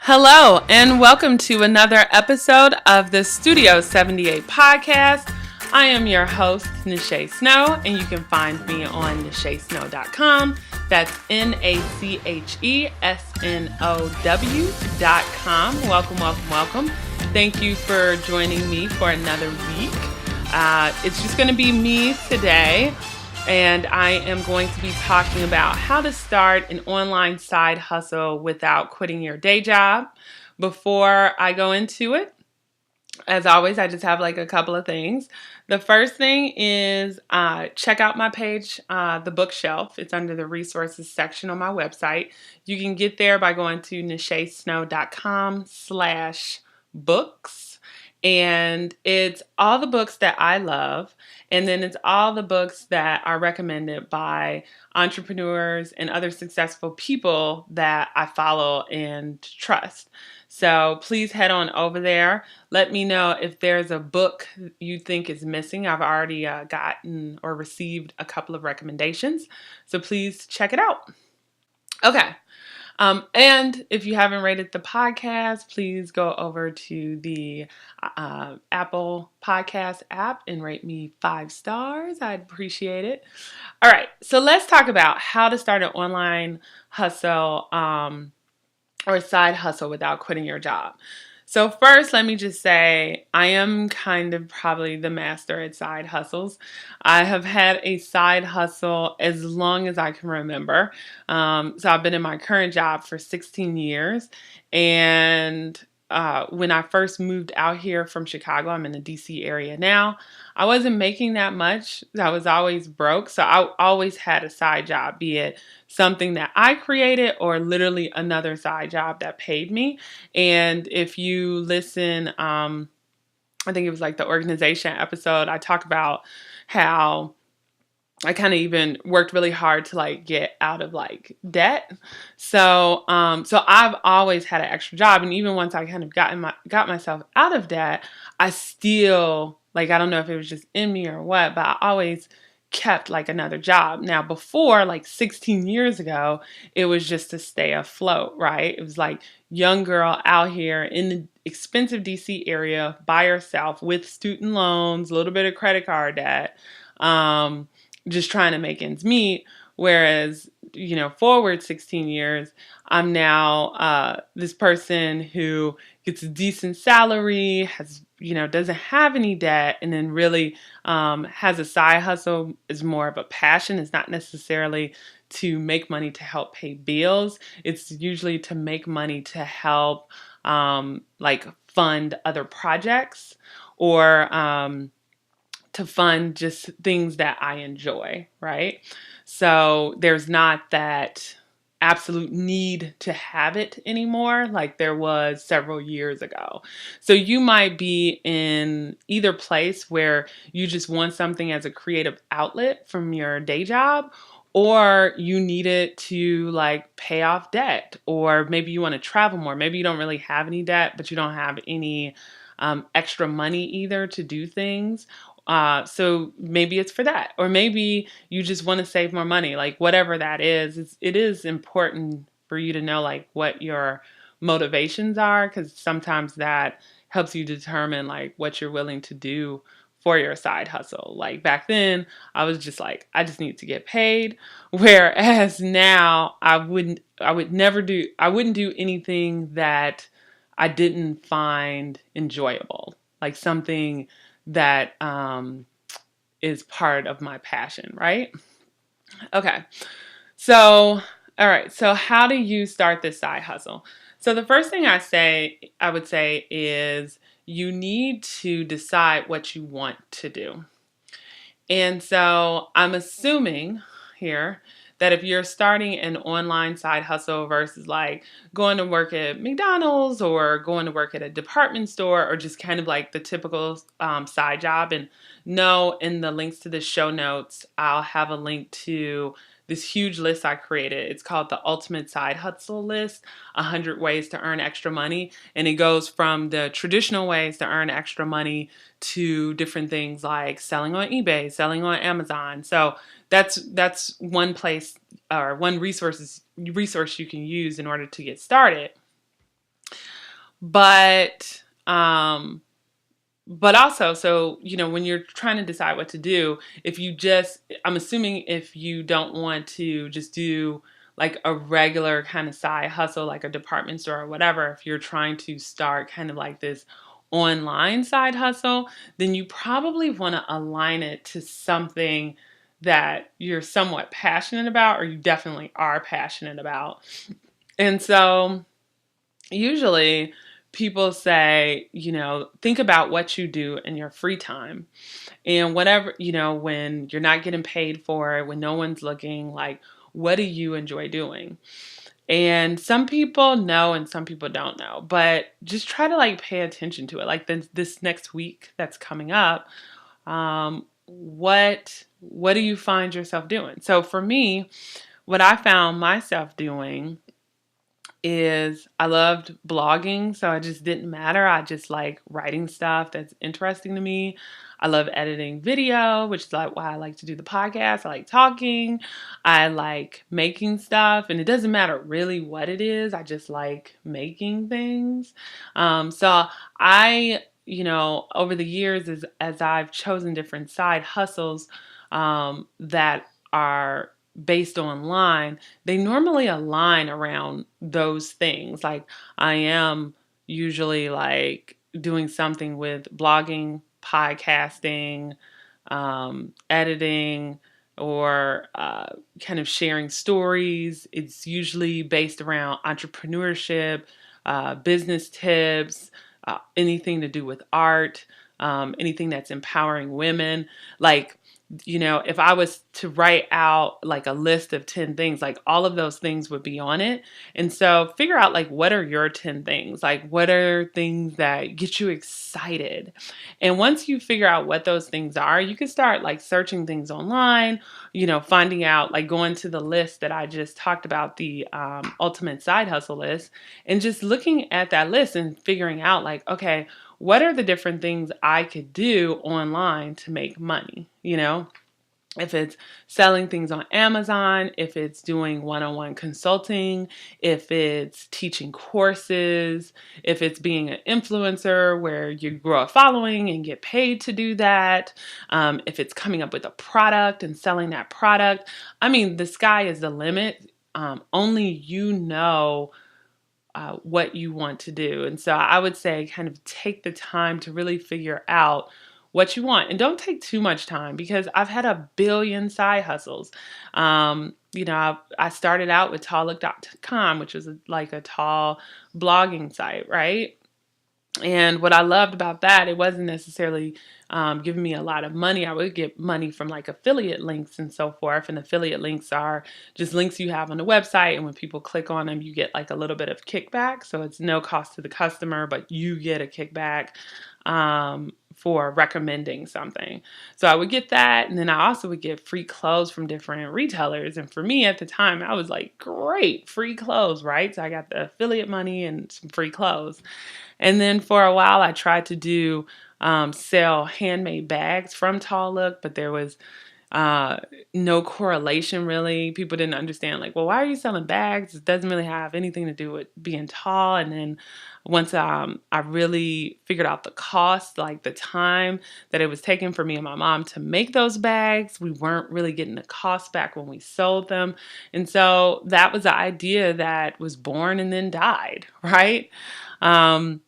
Hello, and welcome to another episode of the Studio 78 podcast. I am your host, Nache Snow, and you can find me on nachesnow.com. That's NACHESNOW.com. Welcome. Thank you for joining me for another week. It's just going to be me today, and I am going to be talking about how to start an online side hustle without quitting your day job. Before I go into it, as always, I just have a couple of things. The first thing is check out my page, The Bookshelf. It's under the resources section on my website. You can get there by going to nachesnow.com/books. And it's all the books that I love. And then it's all the books that are recommended by entrepreneurs and other successful people that I follow and trust. So please head on over there. Let me know if there's a book you think is missing. I've already gotten or received a couple of recommendations. So please check it out. Okay. And if you haven't rated the podcast, please go over to the Apple Podcast app and rate me 5 stars. I'd appreciate it. All right, so let's talk about how to start an online hustle or a side hustle without quitting your job. So first, let me just say, I am kind of probably the master at side hustles. I have had a side hustle as long as I can remember. So I've been in my current job for 16 years. And when I first moved out here from Chicago, I'm in the DC area now, I wasn't making that much. I was always broke. So I always had a side job, be it something that I created or literally another side job that paid me. And if you listen, I think it was the organization episode, I talk about how I kind of even worked really hard to get out of debt. So I've always had an extra job, and even once I kind of got myself out of debt, I still I don't know if it was just in me or what, but I always kept another job. Now before 16 years ago, it was just to stay afloat, right? It was young girl out here in the expensive DC area by herself with student loans, a little bit of credit card debt. Just trying to make ends meet. Whereas, forward 16 years, I'm now this person who gets a decent salary, has, doesn't have any debt, and then really has a side hustle is more of a passion. It's not necessarily to make money to help pay bills. It's usually to make money to help fund other projects or to fund just things that I enjoy, right? So there's not that absolute need to have it anymore like there was several years ago. So you might be in either place where you just want something as a creative outlet from your day job, or you need it to pay off debt, or maybe you want to travel more. Maybe you don't really have any debt, but you don't have any extra money either to do things. So maybe it's for that, or maybe you just want to save more money, whatever that is. It is important for you to know what your motivations are, because sometimes that helps you determine what you're willing to do for your side hustle. Back then, I was just I just need to get paid. Whereas now, I wouldn't do anything that I didn't find enjoyable, something that is part of my passion, right? Okay. So, all right. So how do you start this side hustle? So the first thing I would say is you need to decide what you want to do. And so I'm assuming here that if you're starting an online side hustle versus going to work at McDonald's or going to work at a department store, or just kind of the typical side job, and in the links to the show notes, I'll have a link to this huge list I created. It's called the Ultimate Side Hustle List, 100 ways to earn extra money. And it goes from the traditional ways to earn extra money to different things like selling on eBay, selling on Amazon. So that's one place or one resource you can use in order to get started. But but also, so, when you're trying to decide what to do, if you just, I'm assuming if you don't want to just do like a regular kind of side hustle, like a department store or whatever, if you're trying to start kind of like this online side hustle, then you probably want to align it to something that you're somewhat passionate about, or you definitely are passionate about. And so, usually people say, think about what you do in your free time. And whatever, when you're not getting paid for it, when no one's looking, like, what do you enjoy doing? And some people know and some people don't know, but just try to like pay attention to it. Like this next week that's coming up, what do you find yourself doing? So for me, what I found myself doing is I loved blogging, so it just didn't matter. I just like writing stuff that's interesting to me. I love editing video, which is like why I like to do the podcast. I like talking. I like making stuff, and it doesn't matter really what it is. I just like making things. So I, over the years, as I've chosen different side hustles that are based online, they normally align around those things. Like I am usually like doing something with blogging, podcasting, editing, or kind of sharing stories. It's usually based around entrepreneurship, business tips, anything to do with art, anything that's empowering women. Like, if I was to write out like a list of 10 things, like all of those things would be on it. And so figure out like what are your 10 things? Like what are things that get you excited? And once you figure out what those things are, you can start like searching things online, finding out, like going to the list that I just talked about, the ultimate side hustle list, and just looking at that list and figuring out like, okay, what are the different things I could do online to make money? If it's selling things on Amazon, if it's doing one-on-one consulting, if it's teaching courses, if it's being an influencer where you grow a following and get paid to do that, if it's coming up with a product and selling that product. I mean, the sky is the limit. Only what you want to do. And so I would say kind of take the time to really figure out what you want. And don't take too much time, because I've had a billion side hustles. I started out with talllook.com, which was like a tall blogging site, right? And what I loved about that, it wasn't necessarily giving me a lot of money. I would get money from like affiliate links and so forth. And affiliate links are just links you have on the website. And when people click on them, you get like a little bit of kickback. So it's no cost to the customer, but you get a kickback for recommending something. So I would get that. And then I also would get free clothes from different retailers. And for me at the time, I was like, great, free clothes, right? So I got the affiliate money and some free clothes. And then for a while, I tried to do sell handmade bags from Tall Look, but there was uh, no correlation really. People didn't understand, like, well, why are you selling bags? It doesn't really have anything to do with being tall. And then once I really figured out the cost, like the time that it was taking for me and my mom to make those bags, we weren't really getting the cost back when we sold them. And so that was the idea that was born and then died, right? Um,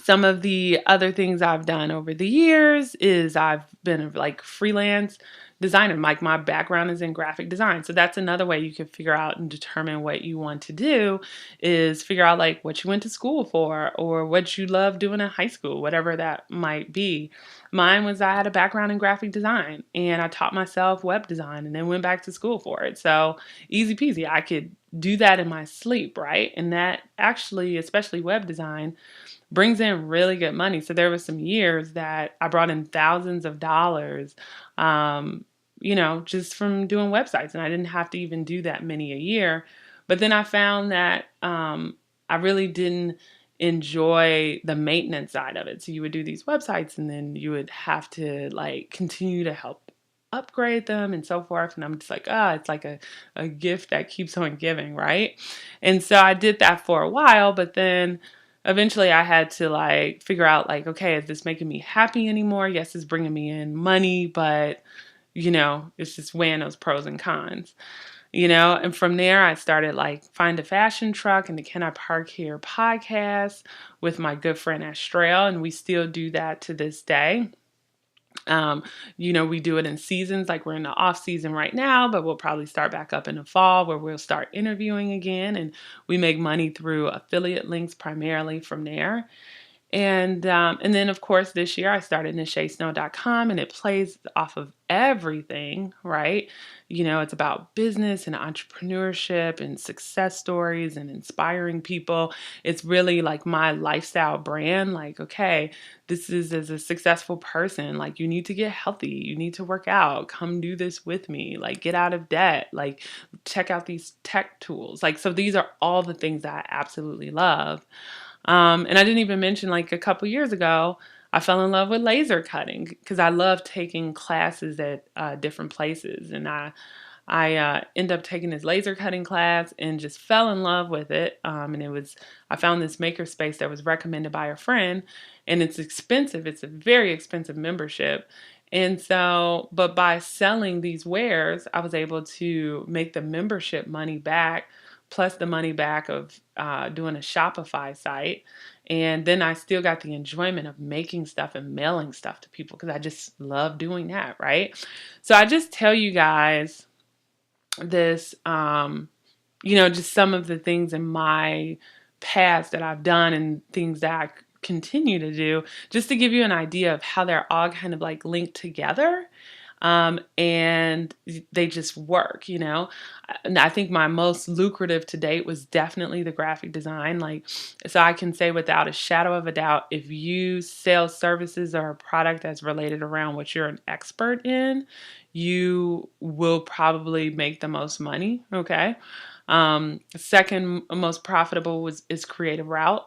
some of the other things I've done over the years is I've been a like freelance designer. Like my background is in graphic design. So that's another way you can figure out and determine what you want to do, is figure out like what you went to school for or what you love doing in high school, whatever that might be. Mine was I had a background in graphic design and I taught myself web design and then went back to school for it. So easy peasy. I could do that in my sleep, right? And that actually, especially web design, brings in really good money. So there were some years that I brought in thousands of dollars, just from doing websites. And I didn't have to even do that many a year. But then I found that I really didn't enjoy the maintenance side of it. So you would do these websites and then you would have to like continue to help upgrade them and so forth. And I'm just like, it's like a gift that keeps on giving, right? And so I did that for a while, but then eventually I had to like figure out like, okay, is this making me happy anymore? Yes, it's bringing me in money, but it's just weighing those pros and cons. And from there I started like Find a Fashion Truck and the Can I Park Here podcast with my good friend Astrell, and we still do that to this day. Um, we do it in seasons, like we're in the off season right now, but we'll probably start back up in the fall where we'll start interviewing again, and we make money through affiliate links primarily from there. And then of course this year I started NacheSnow.com, and it plays off of everything, right? It's about business and entrepreneurship and success stories and inspiring people. It's really like my lifestyle brand. Like, okay, this is as a successful person, like you need to get healthy, you need to work out, come do this with me, like get out of debt, like check out these tech tools. Like, so these are all the things that I absolutely love. And I didn't even mention like a couple years ago, I fell in love with laser cutting because I love taking classes at different places. And I ended up taking this laser cutting class and just fell in love with it. And I found this maker space that was recommended by a friend, and it's expensive. It's a very expensive membership. And so, but by selling these wares, I was able to make the membership money back, plus the money back of doing a Shopify site. And then I still got the enjoyment of making stuff and mailing stuff to people because I just love doing that, right? So I just tell you guys this, just some of the things in my past that I've done and things that I continue to do, just to give you an idea of how they're all kind of like linked together. And they just work. And I think my most lucrative to date was definitely the graphic design. Like, so I can say without a shadow of a doubt, if you sell services or a product that's related around what you're an expert in, you will probably make the most money. Okay. Second most profitable is Creative Route.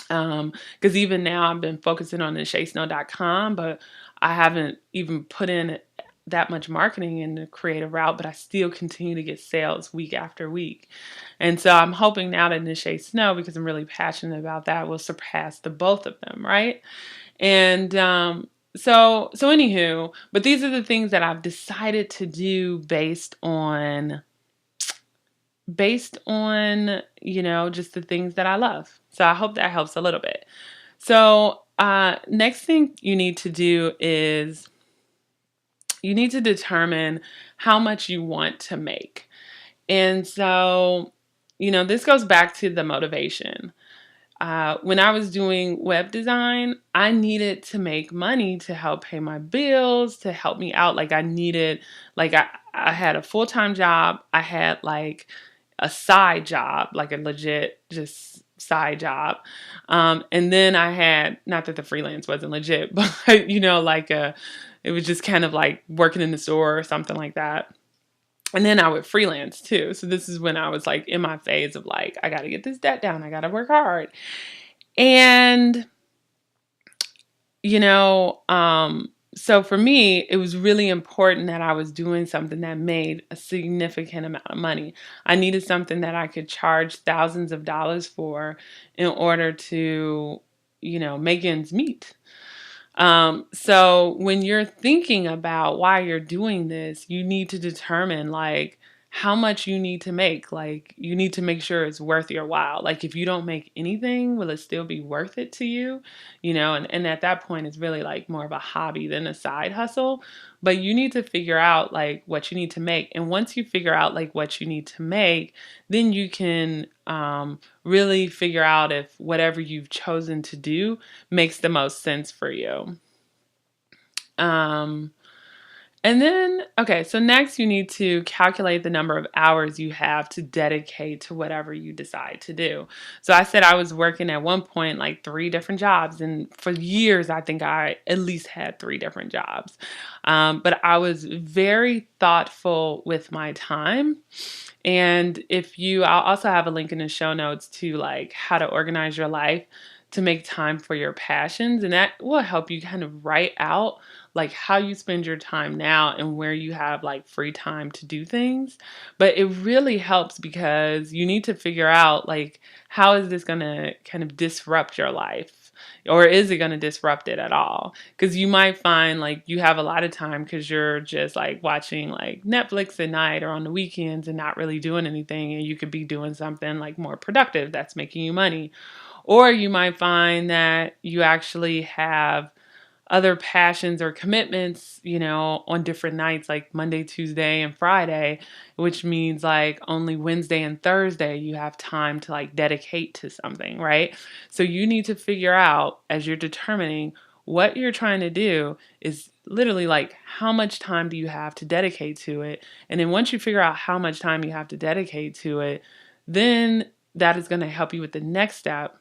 Because even now I've been focusing on NacheSnow.com, but I haven't even put in that much marketing in the Creative Route, but I still continue to get sales week after week. And so I'm hoping now that Nache Snow, because I'm really passionate about that, will surpass the both of them, right? And so anywho, but these are the things that I've decided to do based on just the things that I love. So I hope that helps a little bit. So next thing you need to do is you need to determine how much you want to make. And so, this goes back to the motivation. When I was doing web design, I needed to make money to help pay my bills, to help me out. Like I had a full-time job. I had like a side job, like a legit just side job. And then I had, not that the freelance wasn't legit, but it was just kind of like working in the store or something like that. And then I would freelance too. So this is when I was like in my phase of like, I got to get this debt down. I got to work hard. And, you know, so for me, it was really important that I was doing something that made a significant amount of money. I needed something that I could charge thousands of dollars for in order to, make ends meet. So when you're thinking about why you're doing this, you need to determine like how much you need to make. Like you need to make sure it's worth your while. Like if you don't make anything, will it still be worth it to you? And at that point it's really like more of a hobby than a side hustle. But you need to figure out like what you need to make. And once you figure out like what you need to make, then you can really figure out if whatever you've chosen to do makes the most sense for you. Um, and then, okay, so next you need to calculate the number of hours you have to dedicate to whatever you decide to do. So I said I was working at one point like 3 different jobs, and for years I think I at least had 3 different jobs. But I was very thoughtful with my time. And I'll also have a link in the show notes to like how to organize your life to make time for your passions, and that will help you kind of write out like how you spend your time now and where you have like free time to do things. But it really helps because you need to figure out like how is this going to kind of disrupt your life, or is it going to disrupt it at all? Because you might find like you have a lot of time because you're just like watching like Netflix at night or on the weekends and not really doing anything, and you could be doing something like more productive that's making you money. Or you might find that you actually have other passions or commitments, on different nights like Monday, Tuesday, and Friday, which means like only Wednesday and Thursday you have time to like dedicate to something, right? So you need to figure out as you're determining what you're trying to do is literally like how much time do you have to dedicate to it? And then once you figure out how much time you have to dedicate to it, then that is going to help you with the next step,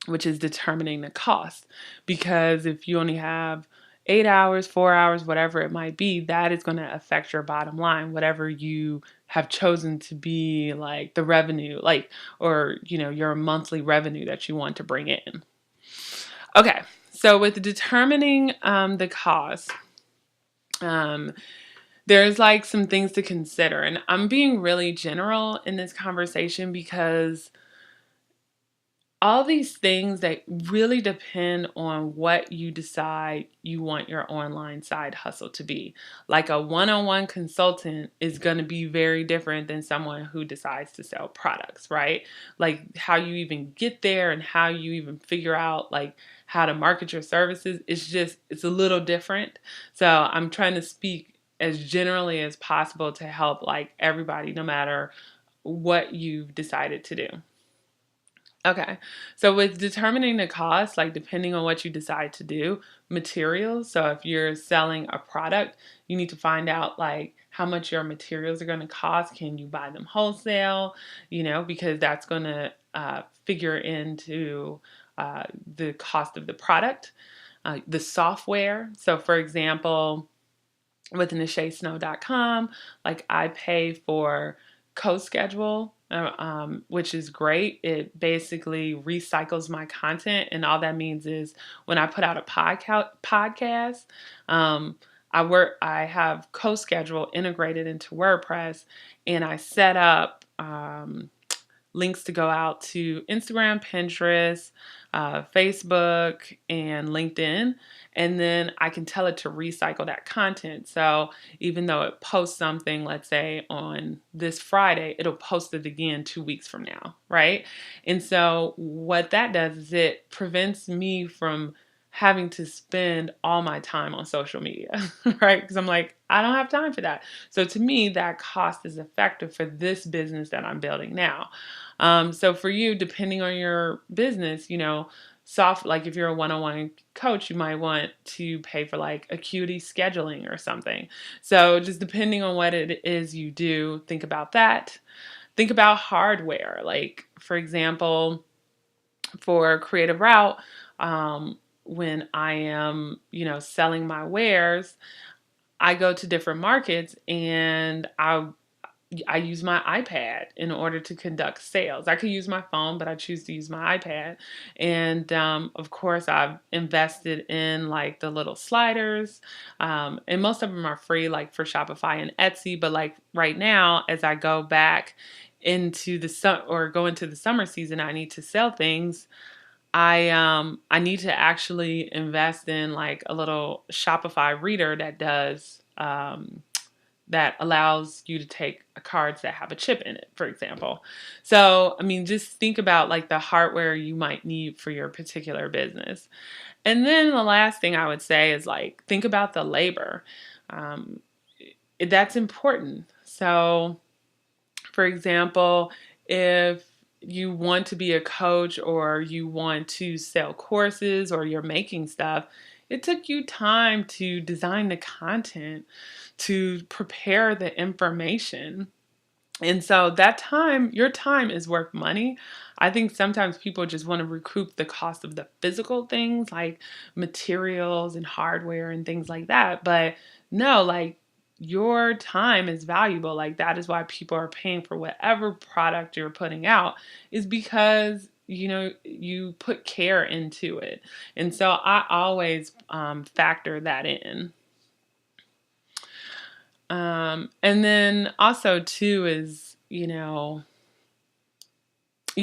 which is determining the cost. Because if you only have 8 hours, 4 hours, whatever it might be, that is going to affect your bottom line, whatever you have chosen to be like the revenue, like, or, your monthly revenue that you want to bring in. Okay. So with determining the cost, there's like some things to consider. And I'm being really general in this conversation because all these things that really depend on what you decide you want your online side hustle to be. Like a one-on-one consultant is going to be very different than someone who decides to sell products, right? Like how you even get there and how you even figure out like how to market your services, it's a little different. So I'm trying to speak as generally as possible to help like everybody, no matter what you've decided to do. Okay. So with determining the cost, like depending on what you decide to do, materials. So if you're selling a product, you need to find out like how much your materials are going to cost. Can you buy them wholesale? Because that's going to figure into the cost of the product. The software. So for example, with NacheSnow.com, like I pay for CoSchedule, which is great. It basically recycles my content, and all that means is when I put out a podcast, I have CoSchedule integrated into WordPress, and I set up links to go out to Instagram, Pinterest, Facebook, and LinkedIn. And then I can tell it to recycle that content. So even though it posts something, let's say on this Friday, it'll post it again 2 weeks from now, right? And so what that does is it prevents me from having to spend all my time on social media, right? Because I'm like, I don't have time for that. So to me, that cost is effective for this business that I'm building now. So for you, depending on your business, like if you're a one-on-one coach, you might want to pay for like acuity scheduling or something. So just depending on what it is you do, think about that. Think about hardware. Like for example, for Creative Route, when I am, selling my wares, I go to different markets and I use my iPad in order to conduct sales. I could use my phone, but I choose to use my iPad. And of course, I've invested in like the little sliders, and most of them are free, like for Shopify and Etsy. But like right now, as I go back into go into the summer season, I need to sell things. I need to actually invest in like a little Shopify reader that allows you to take cards that have a chip in it, for example. So, I mean, just think about like the hardware you might need for your particular business. And then the last thing I would say is like, think about the labor. Um, that's important. So, for example, if you want to be a coach or you want to sell courses or you're making stuff, it took you time to design the content, to prepare the information. And so that time, your time is worth money. I think sometimes people just want to recoup the cost of the physical things like materials and hardware and things like that. But no, like your time is valuable. Like that is why people are paying for whatever product you're putting out, is because you put care into it. And so I always factor that in. And then also too is, you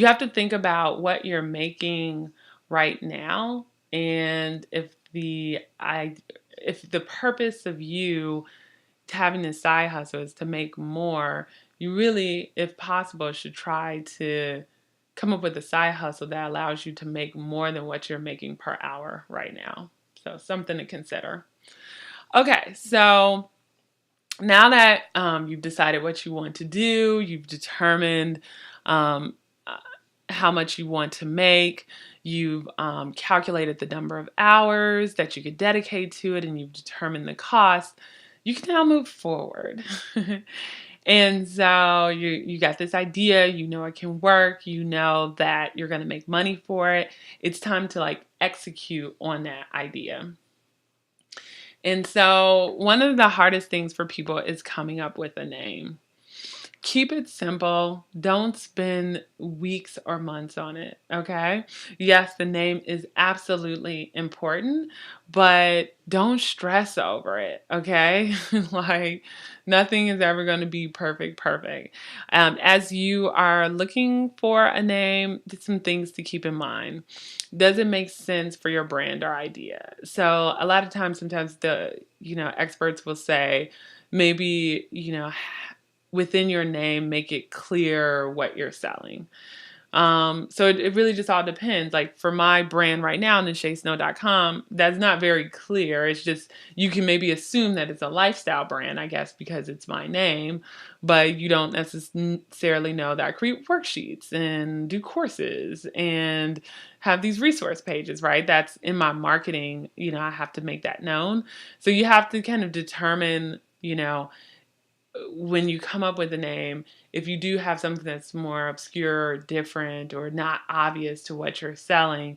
have to think about what you're making right now, and if the purpose of you having this side hustle is to make more, you really, if possible, should try to come up with a side hustle that allows you to make more than what you're making per hour right now. So something to consider. Okay, so now that you've decided what you want to do, you've determined um, uh, how much you want to make, you've calculated the number of hours that you could dedicate to it, and you've determined the cost, you can now move forward. And so you got this idea, you know it can work, you know that you're going to make money for it. It's time to like execute on that idea. And so one of the hardest things for people is coming up with a name. Keep it simple. Don't spend weeks or months on it, okay? Yes, the name is absolutely important, but don't stress over it, okay? Like, nothing is ever going to be perfect. As you are looking for a name, there's some things to keep in mind. Does it make sense for your brand or idea? So a lot of times, sometimes experts will say, maybe, within your name, make it clear what you're selling. So it really just all depends. Like for my brand right now, NacheSnow.com, that's not very clear. It's just, you can maybe assume that it's a lifestyle brand, I guess, because it's my name, but you don't necessarily know that I create worksheets and do courses and have these resource pages, right? That's in my marketing, I have to make that known. So you have to kind of determine, when you come up with a name, if you do have something that's more obscure or different or not obvious to what you're selling,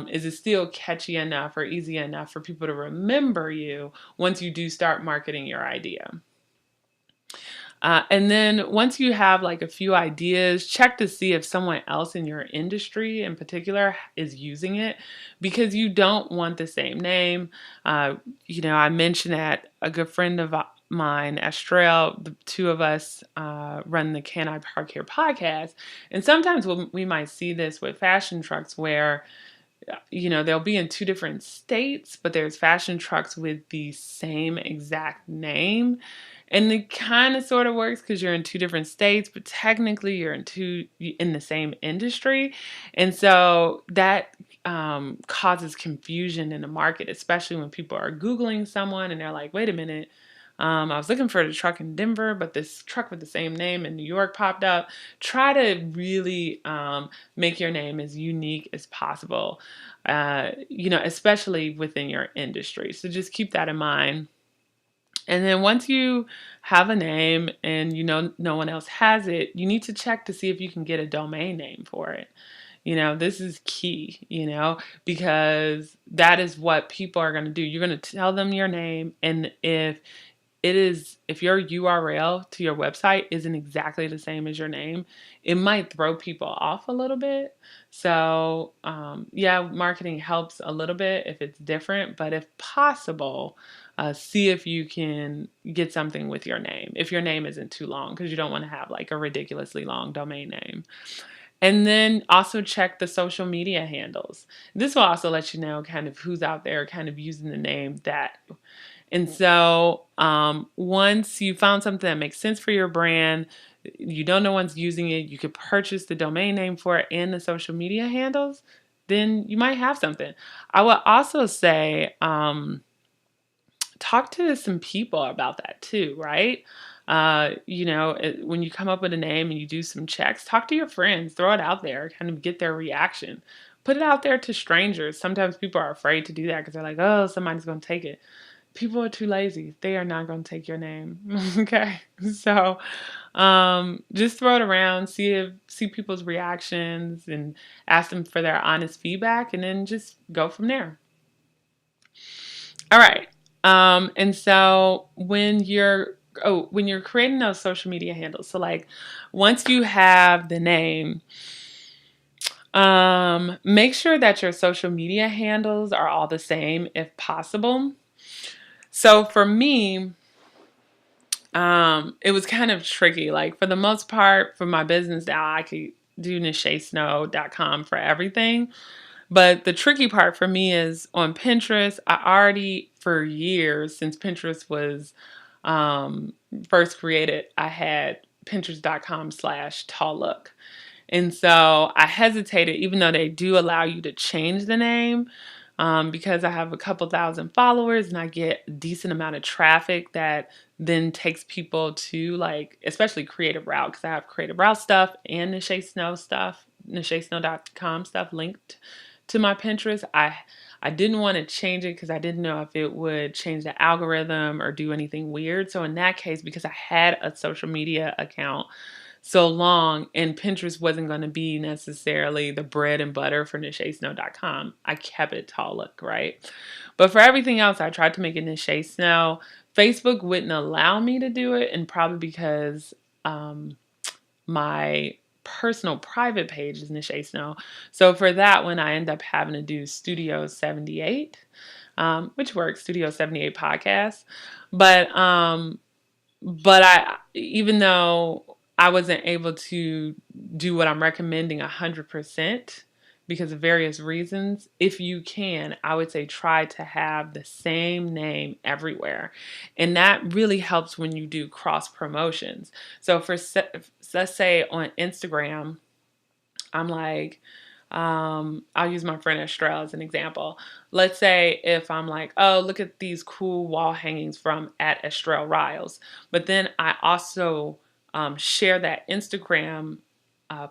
is it still catchy enough or easy enough for people to remember you once you do start marketing your idea? And then once you have like a few ideas, check to see if someone else in your industry in particular is using it, because you don't want the same name. I mentioned that a good friend of mine, Estrell, the two of us run the Can I Park Here podcast. And sometimes we might see this with fashion trucks where they'll be in two different states, but there's fashion trucks with the same exact name. And it kind of sort of works because you're in two different states, but technically you're in the same industry. And so that causes confusion in the market, especially when people are Googling someone and they're like, wait a minute, I was looking for the truck in Denver, but this truck with the same name in New York popped up. Try to really make your name as unique as possible, especially within your industry. So just keep that in mind. And then once you have a name and no one else has it, you need to check to see if you can get a domain name for it. This is key, because that is what people are going to do. You're going to tell them your name, and if your URL to your website isn't exactly the same as your name, it might throw people off a little bit. So, marketing helps a little bit if it's different, but if possible, see if you can get something with your name, if your name isn't too long, because you don't want to have like a ridiculously long domain name. And then also check the social media handles. This will also let you know kind of who's out there kind of using the name that. And so once you found something that makes sense for your brand, you don't know one's using it, you could purchase the domain name for it and the social media handles, then you might have something. I would also say talk to some people about that too, right? When you come up with a name and you do some checks, talk to your friends, throw it out there, kind of get their reaction. Put it out there to strangers. Sometimes people are afraid to do that because they're like, oh, somebody's going to take it. People are too lazy. They are not going to take your name. Okay. So just throw it around, see people's reactions and ask them for their honest feedback, and then just go from there. All right. And so when you're creating those social media handles, so like once you have the name, Make sure that your social media handles are all the same if possible. So for me, it was kind of tricky. Like for the most part, for my business now, I could do NacheSnow.com for everything. But the tricky part for me is on Pinterest. I already, for years, since Pinterest was um, first created, I had Pinterest.com/tall look. And so I hesitated, even though they do allow you to change the name, because I have a couple thousand followers and I get a decent amount of traffic that then takes people to, like, especially Creative Route, because I have Creative Route stuff and Nache Snow stuff, NacheSnow.com stuff linked to my Pinterest. I didn't want to change it because I didn't know if it would change the algorithm or do anything weird. So in that case, because I had a social media account so long and Pinterest wasn't going to be necessarily the bread and butter for NacheSnow.com, I kept it tall look, right? But for everything else, I tried to make it Nache Snow. Facebook wouldn't allow me to do it, and probably because my personal private page is Nache Snow. So for that one, I end up having to do Studio 78, which works, Studio 78 podcast. But even though I wasn't able to do what I'm recommending 100% because of various reasons, if you can, I would say try to have the same name everywhere. And that really helps when you do cross promotions. So let's say on Instagram, I'm like, I'll use my friend Estrella as an example. Let's say if I'm like, oh, look at these cool wall hangings from at Estrella Riles. But then I also share that Instagram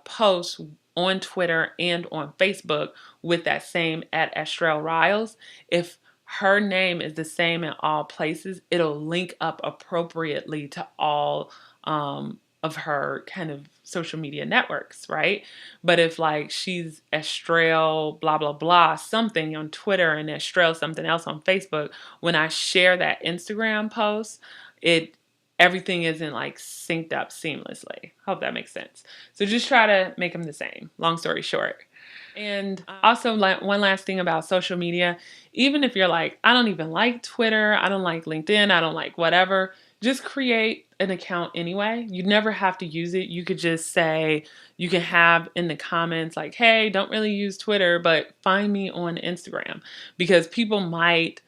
post on Twitter and on Facebook with that same at Estrella Riles. If her name is the same in all places, it'll link up appropriately to all of her kind of social media networks, right? But if like she's Estrella blah blah blah something on Twitter and Estrella something else on Facebook, when I share that Instagram post, it everything isn't like synced up seamlessly. Hope that makes sense. So just try to make them the same. Long story short. And also, like, one last thing about social media, even if you're like, I don't even like Twitter, I don't like LinkedIn, I don't like whatever, just create an account anyway. You never have to use it. You could just say, you can have in the comments like, hey, don't really use Twitter, but find me on Instagram, because people might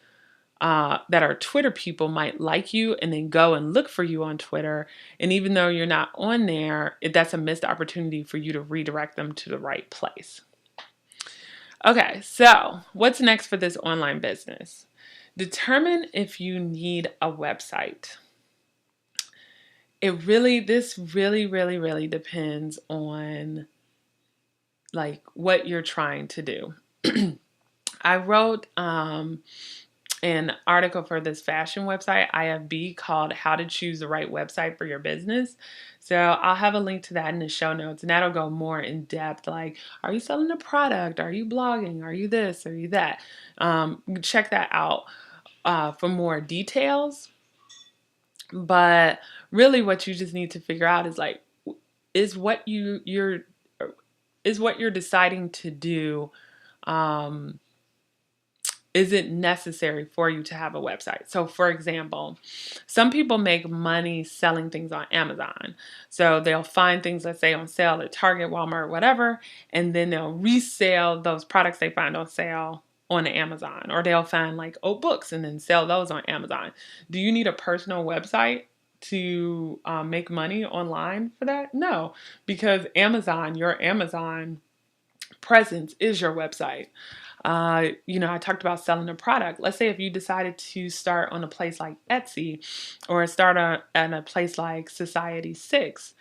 that are Twitter people might like you and then go and look for you on Twitter. And even though you're not on there, that's a missed opportunity for you to redirect them to the right place. Okay, so what's next for this online business? Determine if you need a website. This really depends on like what you're trying to do. I wrote an article for this fashion website, IFB, called How to Choose the Right Website for Your Business. So I'll have a link to that in the show notes, and that'll go more in depth. Like, are you selling a product? Are you blogging? Are you this? Are you that? Check that out for more details. But really what you just need to figure out is like, is what you're deciding to do, is it necessary for you to have a website? So for example, some people make money selling things on Amazon. So they'll find things, let's say, on sale at Target, Walmart, whatever, and then they'll resell those products they find on sale on Amazon. Or they'll find like old books and then sell those on Amazon. Do you need a personal website to make money online for that? No, because your Amazon presence is your website. I talked about selling a product. Let's say if you decided to start on a place like Etsy or start at a place like Society6,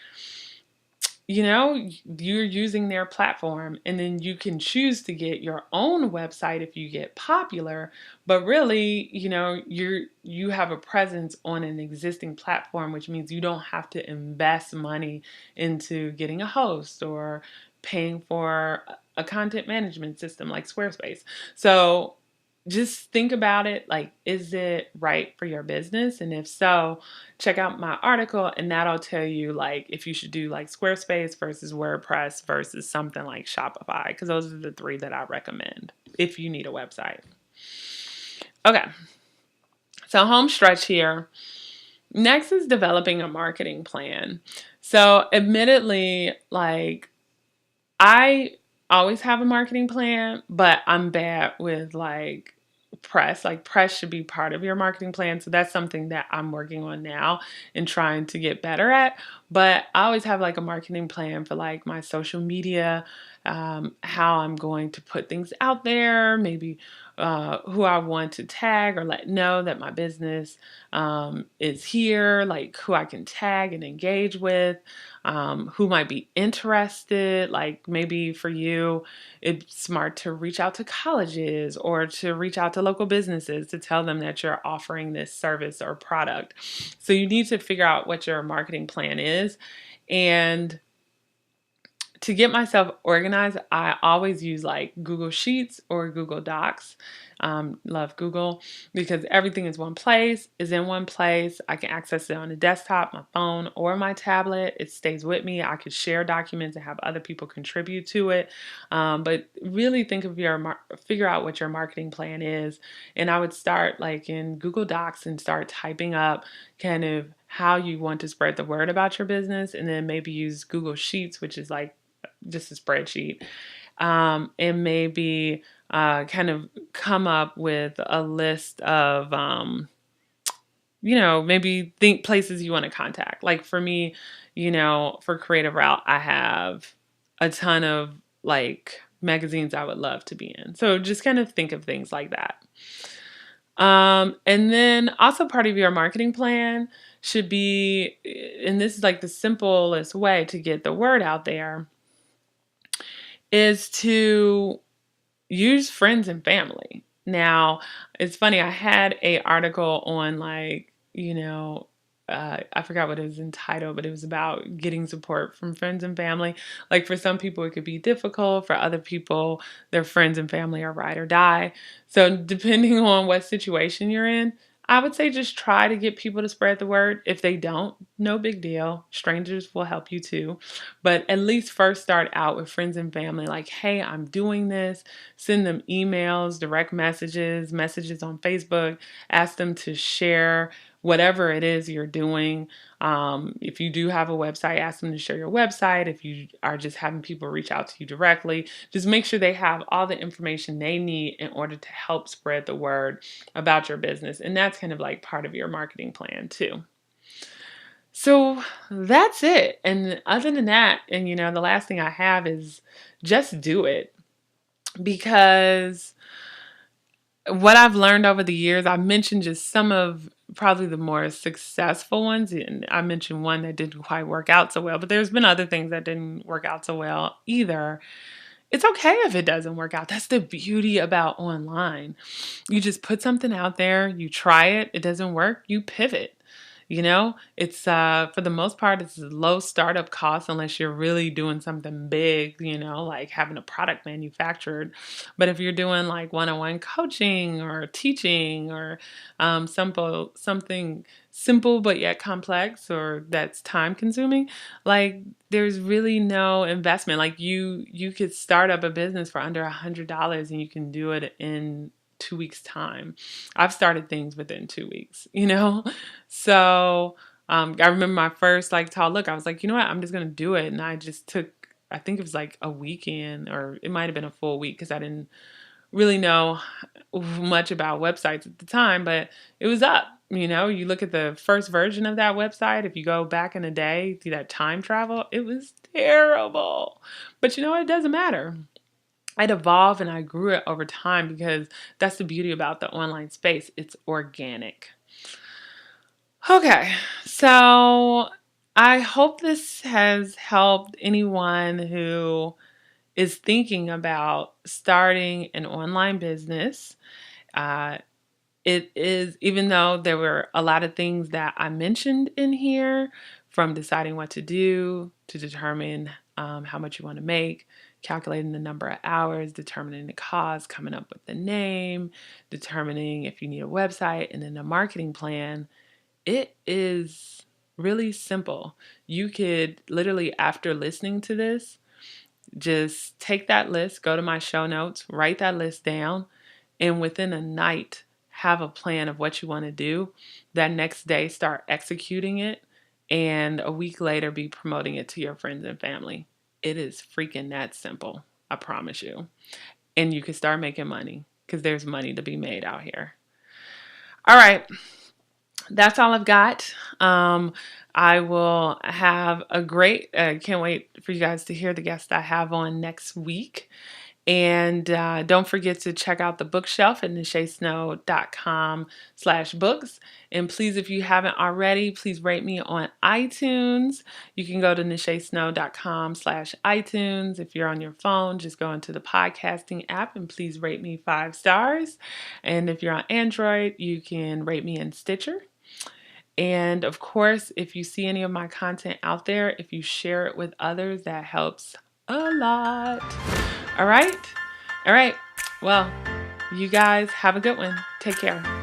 you're using their platform, and then you can choose to get your own website if you get popular. But really, you have a presence on an existing platform, which means you don't have to invest money into getting a host or paying for a content management system like Squarespace. So just think about it, like, is it right for your business? And if so, check out my article, and that'll tell you like if you should do like Squarespace versus WordPress versus something like Shopify, because those are the three that I recommend if you need a website. Okay, so home stretch here. Next is developing a marketing plan. So admittedly, like, I always have a marketing plan, but I'm bad with like press. Like, press should be part of your marketing plan. So that's something that I'm working on now and trying to get better at. But I always have like a marketing plan for like my social media, how I'm going to put things out there, maybe who I want to tag or let know that my business is here, like who I can tag and engage with, who might be interested. Like, maybe for you, it's smart to reach out to colleges or to reach out to local businesses to tell them that you're offering this service or product. So you need to figure out what your marketing plan is. And to get myself organized, I always use like Google Sheets or Google Docs. Love Google because everything is in one place. I can access it on the desktop, my phone, or my tablet. It stays with me. I could share documents and have other people contribute to it. But really think of figure out what your marketing plan is. And I would start like in Google Docs and start typing up kind of how you want to spread the word about your business, and then maybe use Google Sheets, which is like just a spreadsheet, and maybe kind of come up with a list of, maybe think places you want to contact. Like for me, for Creative Route, I have a ton of like magazines I would love to be in. So just kind of think of things like that. And then also part of your marketing plan should be, and this is like the simplest way to get the word out there, is to use friends and family. Now, it's funny, I had a article on like, I forgot what it was entitled, but it was about getting support from friends and family. Like, for some people, it could be difficult. For other people, their friends and family are ride or die. So depending on what situation you're in, I would say just try to get people to spread the word. If they don't, no big deal. Strangers will help you too. But at least first start out with friends and family. Like, hey, I'm doing this. Send them emails, direct messages, messages on Facebook. Ask them to share whatever it is you're doing. If you do have a website, ask them to share your website. If you are just having people reach out to you directly, just make sure they have all the information they need in order to help spread the word about your business. And that's kind of like part of your marketing plan too. So that's it. And other than that, and the last thing I have is just do it. Because what I've learned over the years, I mentioned just some of probably the more successful ones. And I mentioned one that didn't quite work out so well, but there's been other things that didn't work out so well either. It's okay if it doesn't work out. That's the beauty about online. You just put something out there, you try it, it doesn't work, you pivot. It's for the most part, it's low startup costs unless you're really doing something big, like having a product manufactured. But if you're doing like one-on-one coaching or teaching or something simple but yet complex, or that's time consuming, like there's really no investment. Like you could start up a business for under $100 and you can do it in 2 weeks time. I've started things within 2 weeks. So I remember my first like tall look, I was like, you know what, I'm just going to do it. And I just took, I think it was like a weekend, or it might've been a full week, because I didn't really know much about websites at the time, but it was up. You look at the first version of that website, if you go back in the day, see that time travel, it was terrible. But it doesn't matter. I'd evolved and I grew it over time, because that's the beauty about the online space. It's organic. Okay, so I hope this has helped anyone who is thinking about starting an online business. It is, even though there were a lot of things that I mentioned in here, from deciding what to do, to determine how much you want to make, calculating the number of hours, determining the cost, coming up with the name, determining if you need a website, and then a marketing plan. It is really simple. You could literally, after listening to this, just take that list, go to my show notes, write that list down, and within a night, have a plan of what you want to do. That next day, start executing it, and a week later, be promoting it to your friends and family. It is freaking that simple, I promise you. And you can start making money because there's money to be made out here. All right, that's all I've got. I will have a great, can't wait for you guys to hear the guest I have on next week. And don't forget to check out the bookshelf at nachesnow.com/books. And please, if you haven't already, please rate me on iTunes. You can go to nachesnow.com/iTunes. If you're on your phone, just go into the podcasting app and please rate me 5 stars. And if you're on Android, you can rate me in Stitcher. And of course, if you see any of my content out there, if you share it with others, that helps a lot. All right. All right. Well, you guys have a good one. Take care.